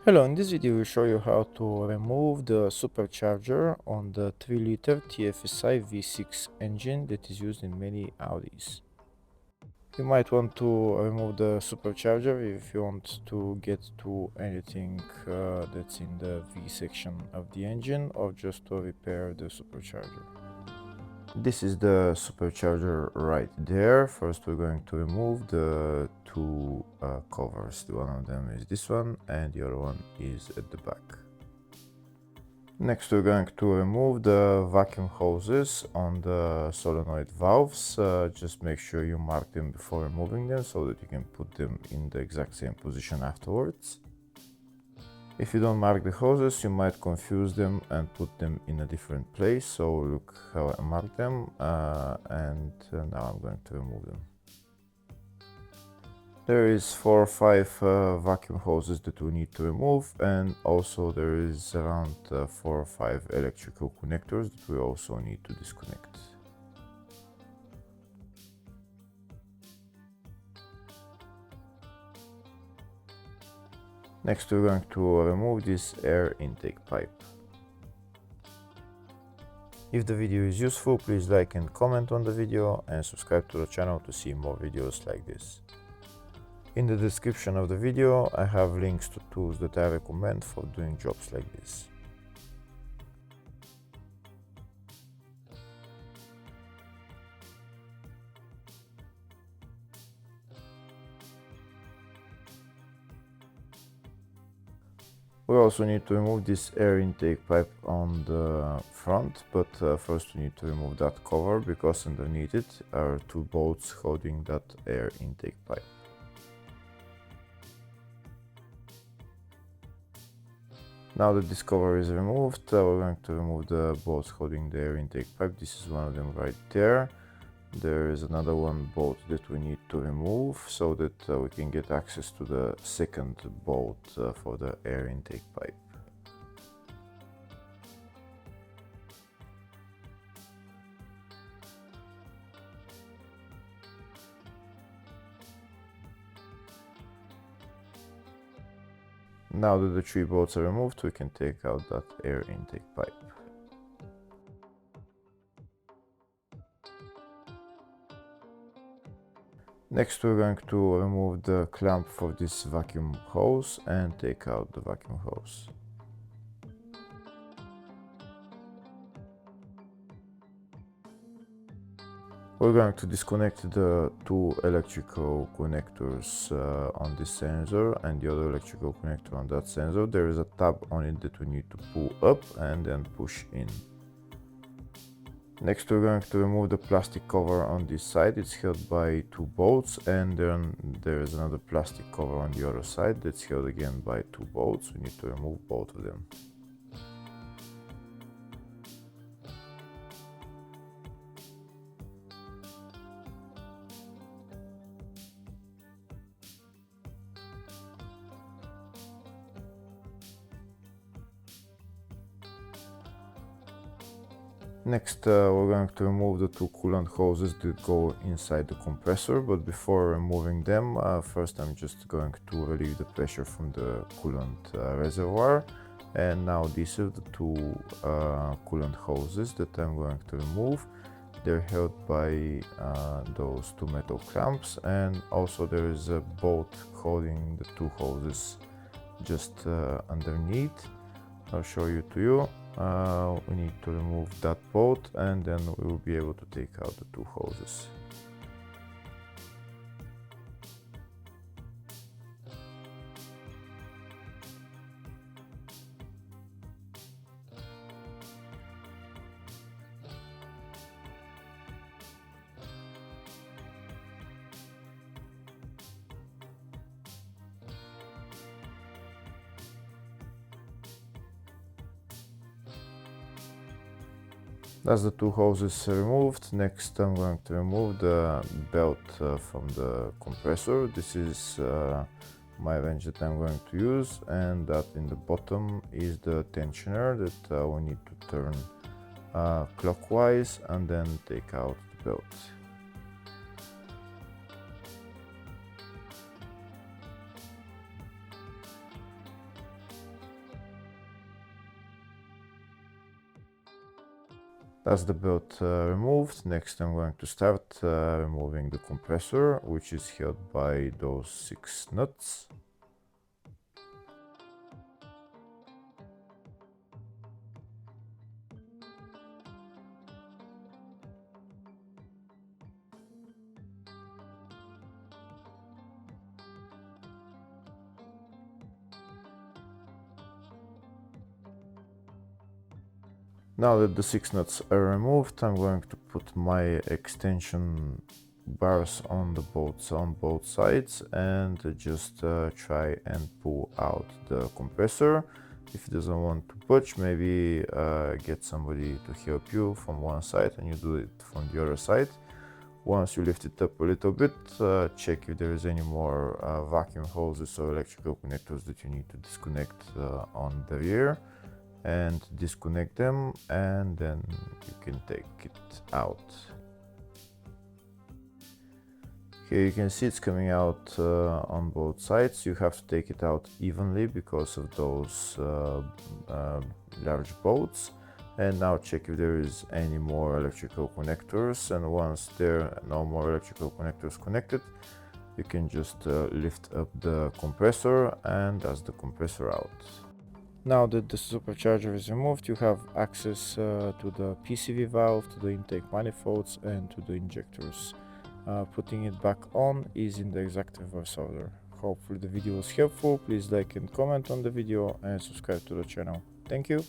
Hello, in this video we'll show you how to remove the supercharger on the 3-liter TFSI V6 engine that is used in many Audis. You might want to remove the supercharger if you want to get to anything that's in the V section of the engine, or just to repair the supercharger. This is the supercharger right there. First we're going to remove the two covers. One of them is this one and the other one is at the back. Next we're going to remove the vacuum hoses on the solenoid valves. Just make sure you mark them before removing them so that you can put them in the exact same position afterwards. If you don't mark the hoses, you might confuse them and put them in a different place. So look how I marked them, and now I'm going to remove them. There is 4 or 5 vacuum hoses that we need to remove, and also there is around 4 or 5 electrical connectors that we also need to disconnect. Next we're going to remove this air intake pipe. If the video is useful, please like and comment on the video and subscribe to the channel to see more videos like this. In the description of the video I have links to tools that I recommend for doing jobs like this. We also need to remove this air intake pipe on the front, but first we need to remove that cover because underneath it are 2 bolts holding that air intake pipe. Now that this cover is removed, we're going to remove the bolts holding the air intake pipe. This is one of them right there. There is another one bolt that we need to remove so that we can get access to the second bolt for the air intake pipe. Now that the 3 bolts are removed, we can take out that air intake pipe. Next we're going to remove the clamp for this vacuum hose and take out the vacuum hose. We're going to disconnect the 2 electrical connectors on this sensor and the other electrical connector on that sensor. There is a tab on it that we need to pull up and then push in. Next we're going to remove the plastic cover on this side. It's held by 2 bolts, and then there is another plastic cover on the other side that's held again by 2 bolts. We need to remove both of them. Next we're going to remove the 2 coolant hoses that go inside the compressor, but before removing them, first I'm just going to relieve the pressure from the coolant reservoir. And now these are the 2 coolant hoses that I'm going to remove. They're held by those 2 metal clamps, and also there is a bolt holding the 2 hoses just underneath. I'll show you to you. We need to remove that bolt and then we will be able to take out the 2 hoses. That's the 2 hoses removed. Next I'm going to remove the belt from the compressor. This is my wrench that I'm going to use, and that in the bottom is the tensioner that we need to turn clockwise and then take out the belt. That's the belt removed. Next I'm going to start removing the compressor, which is held by those 6 nuts. Now that the 6 nuts are removed, I'm going to put my extension bars on both sides and just try and pull out the compressor. If it doesn't want to budge, maybe get somebody to help you from one side and you do it from the other side. Once you lift it up a little bit, check if there is any more vacuum hoses or electrical connectors that you need to disconnect on the rear, and disconnect them, and then you can take it out. Here you can see it's coming out on both sides. You have to take it out evenly because of those large bolts. And now check if there is any more electrical connectors, and once there are no more electrical connectors connected, you can just lift up the compressor, and that's the compressor out. Now that the supercharger is removed, you have access to the PCV valve, to the intake manifolds, and to the injectors. Putting it back on is in the exact reverse order. Hopefully the video was helpful. Please like and comment on the video and subscribe to the channel. Thank you.